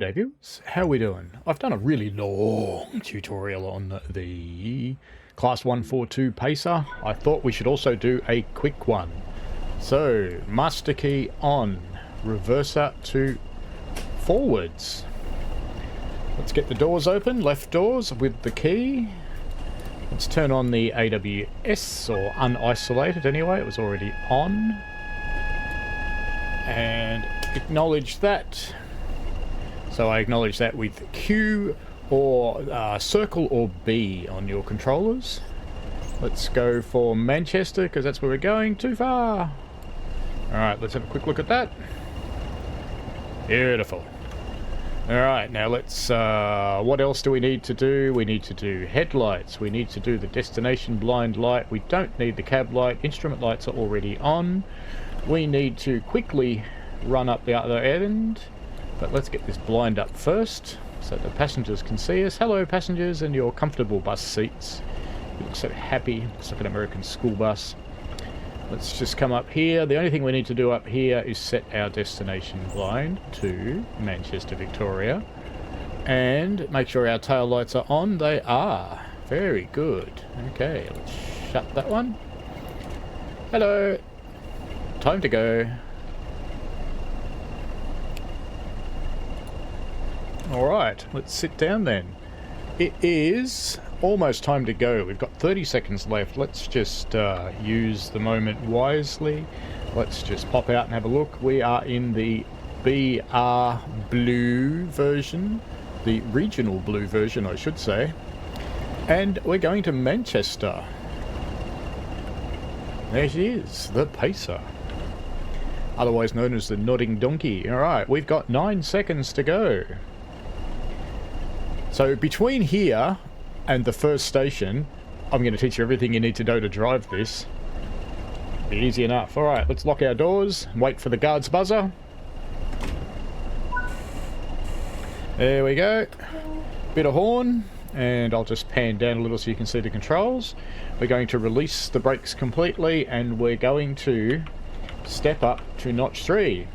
G'day viewers, how are we doing? I've done a really long tutorial on the Class 142 Pacer. I thought we should also do a quick one. So, master key on, reverser to forwards. Let's get the doors open, left doors with the key. Let's turn on the AWS, or unisolated anyway, it was already on. And acknowledge that. So I acknowledge that with Q or circle or B on your controllers. Let's go for Manchester because that's where we're going. Too far. Alright, let's have a quick look at that. Beautiful. Alright, now let's... what else do we need to do? We need to do headlights. We need to do the destination blind light. We don't need the cab light. Instrument lights are already on. We need to quickly run up the other end. But let's get this blind up first, so the passengers can see us. Hello passengers in your comfortable bus seats. You look so happy. It's like an American school bus. Let's just come up here. The only thing we need to do up here is set our destination blind to Manchester, Victoria. And make sure our tail lights are on. They are. Very good. Okay, let's shut that one. Hello. Time to go. Alright, let's sit down then. It is almost time to go. We've got 30 seconds left. Let's just use the moment wisely. Let's just pop out and have a look. We are in the BR Blue version. The regional blue version, I should say. And we're going to Manchester. There she is, the Pacer. Otherwise known as the Nodding Donkey. Alright, we've got 9 seconds to go. So between here and the first station, I'm going to teach you everything you need to know to drive this. Be easy enough. Alright, let's lock our doors and wait for the guard's buzzer. There we go. Bit of horn, and I'll just pan down a little so you can see the controls. We're going to release the brakes completely, and we're going to step up to notch 3.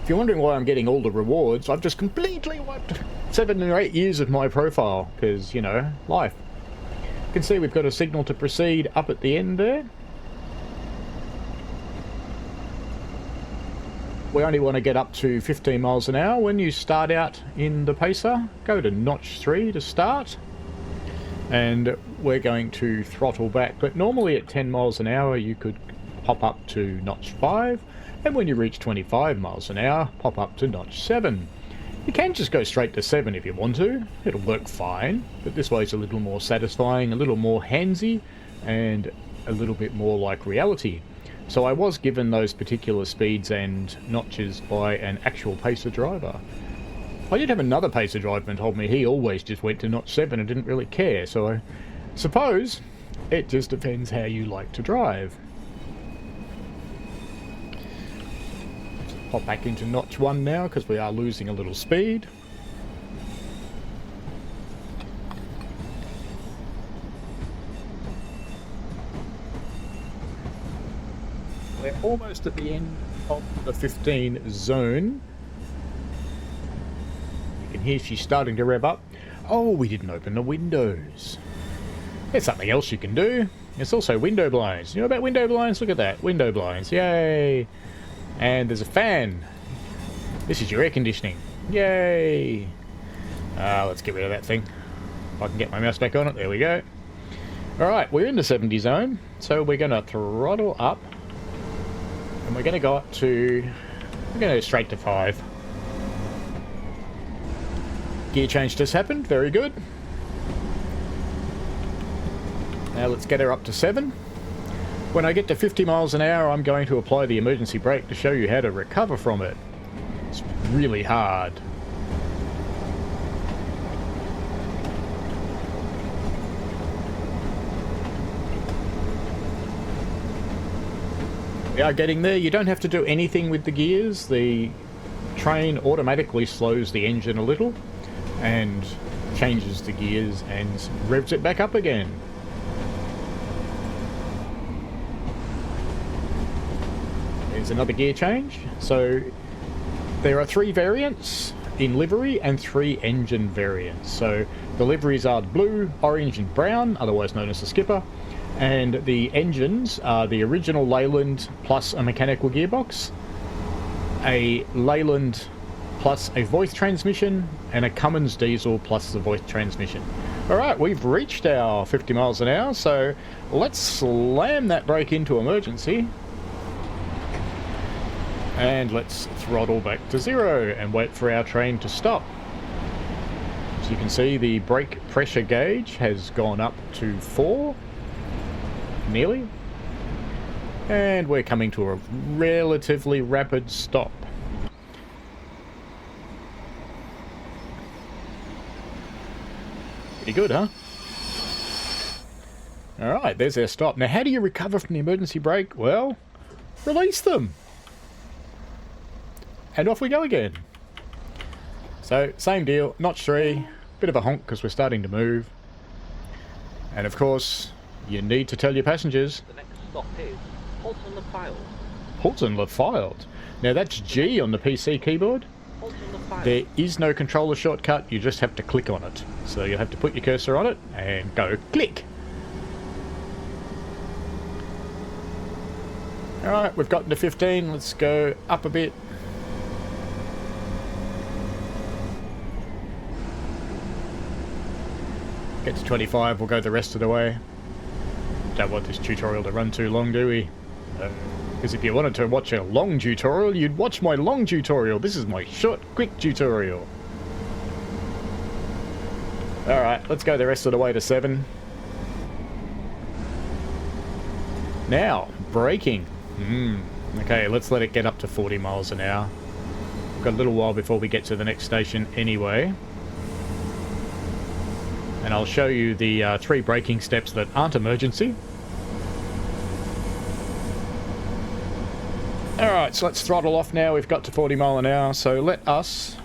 If you're wondering why I'm getting all the rewards, I've just completely wiped 7 or 8 years of my profile, because, you know, life. You can see we've got a signal to proceed up at the end there. We only want to get up to 15 miles an hour. When you start out in the Pacer, go to notch 3 to start. And we're going to throttle back, but normally at 10 miles an hour you could pop up to notch 5. And when you reach 25 miles an hour, pop up to notch 7. You can just go straight to 7 if you want to. It'll work fine, but this way it's a little more satisfying, a little more handsy, and a little bit more like reality. So I was given those particular speeds and notches by an actual Pacer driver. I did have another Pacer driver and told me he always just went to notch 7 and didn't really care, so I suppose it just depends how you like to drive. Pop back into notch 1 now because we are losing a little speed. We're almost at the end of the 15 zone. You can hear she's starting to rev up. Oh, we didn't open the windows. There's something else you can do. It's also window blinds. You know about window blinds? Look at that. Window blinds. Yay! And there's a fan. This is your air conditioning. Yay! Let's get rid of that thing. If I can get my mouse back on it. There we go. Alright, we're in the 70 zone. So we're going to throttle up. And we're going to go up to... We're going to go straight to 5. Gear change just happened. Very good. Now let's get her up to 7. When I get to 50 miles an hour, I'm going to apply the emergency brake to show you how to recover from it. It's really hard. We are getting there. You don't have to do anything with the gears. The train automatically slows the engine a little and changes the gears and revs it back up again. There's another gear change. So there are 3 variants. in livery and 3 engine variants. So the liveries are blue, orange and brown, otherwise known as the skipper, and the engines are the original Leyland plus a mechanical gearbox, a Leyland plus a voice transmission, and a Cummins diesel plus the voice transmission. Alright, we've reached our 50 miles an hour, so let's slam that brake into emergency. And let's throttle back to 0 and wait for our train to stop. As you can see, the brake pressure gauge has gone up to 4, nearly. And we're coming to a relatively rapid stop. Pretty good, huh? Alright, there's our stop. Now, how do you recover from the emergency brake? Well, release them. And off we go again. So, same deal, notch 3, bit of a honk because we're starting to move. And of course, you need to tell your passengers. The next stop is Halton-le-Filed. Halton-le-Filed. Now that's G on the PC keyboard. There is no controller shortcut, you just have to click on it. So you'll have to put your cursor on it and go click. Alright, we've gotten to 15, let's go up a bit. Get to 25, we'll go the rest of the way. Don't want this tutorial to run too long, do we? Because if you wanted to watch a long tutorial, you'd watch my long tutorial. This is my short, quick tutorial. Alright, let's go the rest of the way to 7. Now, braking. Okay, let's let it get up to 40 miles an hour. We've got a little while before we get to the next station anyway. And I'll show you the 3 braking steps that aren't emergency. Alright, so let's throttle off now. We've got to 40 mile an hour, so let us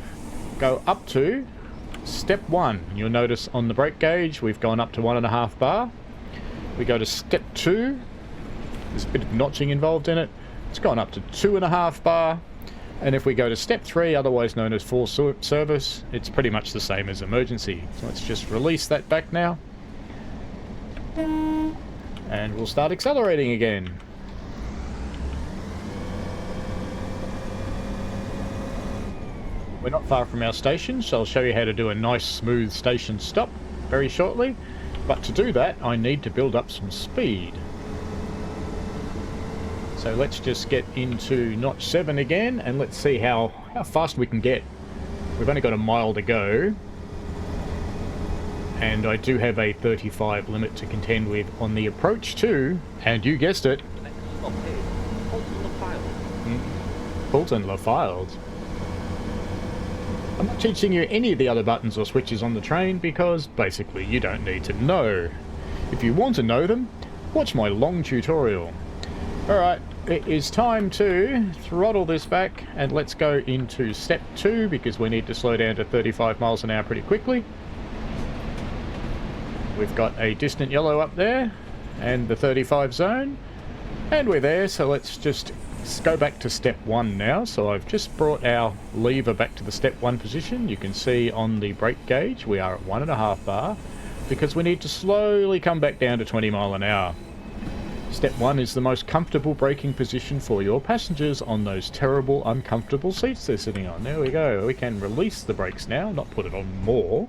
go up to step 1. You'll notice on the brake gauge we've gone up to 1.5 bar. We go to step 2. There's a bit of notching involved in it. It's gone up to 2.5 bar. And if we go to step 3, otherwise known as full service, it's pretty much the same as emergency. So let's just release that back now. And we'll start accelerating again. We're not far from our station, so I'll show you how to do a nice smooth station stop very shortly. But to do that, I need to build up some speed. So let's just get into notch 7 again, and let's see how fast we can get. We've only got a mile to go. And I do have a 35 limit to contend with on the approach too, and you guessed it. The next stop is Halton-le-Filed. Halton-le-Filed. I'm not teaching you any of the other buttons or switches on the train because basically you don't need to know. If you want to know them, watch my long tutorial. Alright, it is time to throttle this back and let's go into step 2 because we need to slow down to 35 miles an hour pretty quickly. We've got a distant yellow up there and the 35 zone, and we're there, so let's just go back to step 1 now. So I've just brought our lever back to the step 1 position. You can see on the brake gauge we are at 1.5 bar because we need to slowly come back down to 20 mile an hour. Step 1 is the most comfortable braking position for your passengers on those terrible, uncomfortable seats they're sitting on. There we go. We can release the brakes now, not put it on more.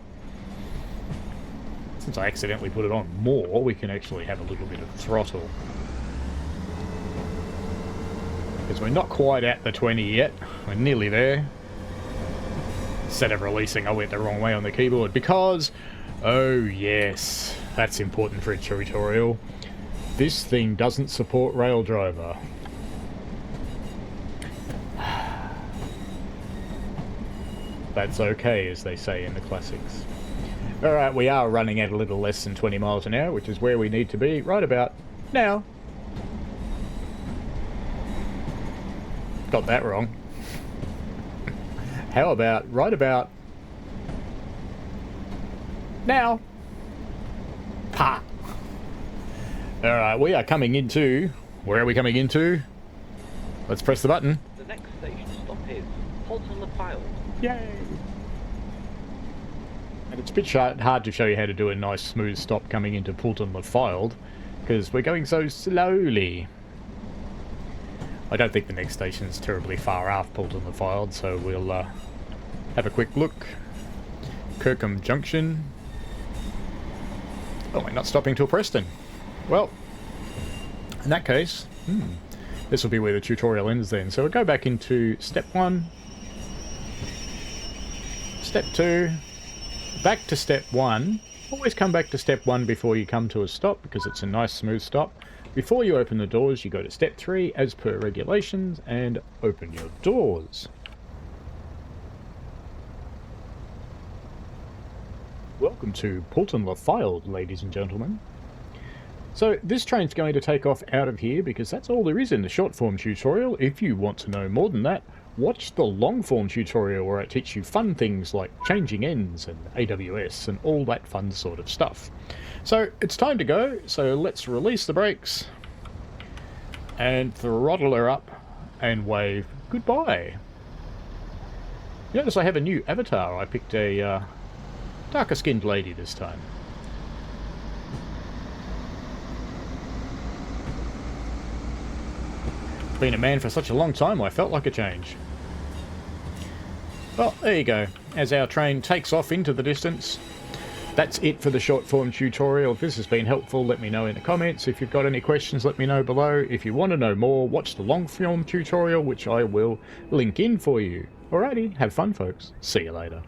Since I accidentally put it on more, we can actually have a little bit of throttle. Because we're not quite at the 20 yet. We're nearly there. Instead of releasing, I went the wrong way on the keyboard because, oh yes, that's important for a tutorial. This thing doesn't support rail driver. That's okay, as they say in the classics. Alright, we are running at a little less than 20 miles an hour, which is where we need to be right about now. Got that wrong. How about right about now? Ha! Alright, we are coming into... Where are we coming into? Let's press the button. The next station stop is Halton-le-Filed. Yay! And it's a bit hard to show you how to do a nice smooth stop coming into Poulton-le-Fylde, because we're going so slowly. I don't think the next station's terribly far off Poulton-le-Fylde, so we'll have a quick look. Kirkham Junction. Oh, we're not stopping till Preston. Well, in that case, this will be where the tutorial ends then. So we'll go back into step 1, step 2, back to step 1. Always come back to step 1 before you come to a stop, because it's a nice smooth stop. Before you open the doors, you go to step 3 as per regulations and open your doors. Welcome to Poulton-le-Fylde, ladies and gentlemen. So this train's going to take off out of here because that's all there is in the short form tutorial. If you want to know more than that, watch the long form tutorial where I teach you fun things like changing ends and AWS and all that fun sort of stuff. So it's time to go, so let's release the brakes and throttle her up and wave goodbye. Notice I have a new avatar. I picked a darker skinned lady this time. Been a man for such a long time, I felt like a change. Well, there you go. As our train takes off into the distance, that's it for the short form tutorial. If this has been helpful, let me know in the comments. If you've got any questions, let me know below. If you want to know more, watch the long form tutorial, which I will link in for you. Alrighty, have fun folks. See you later.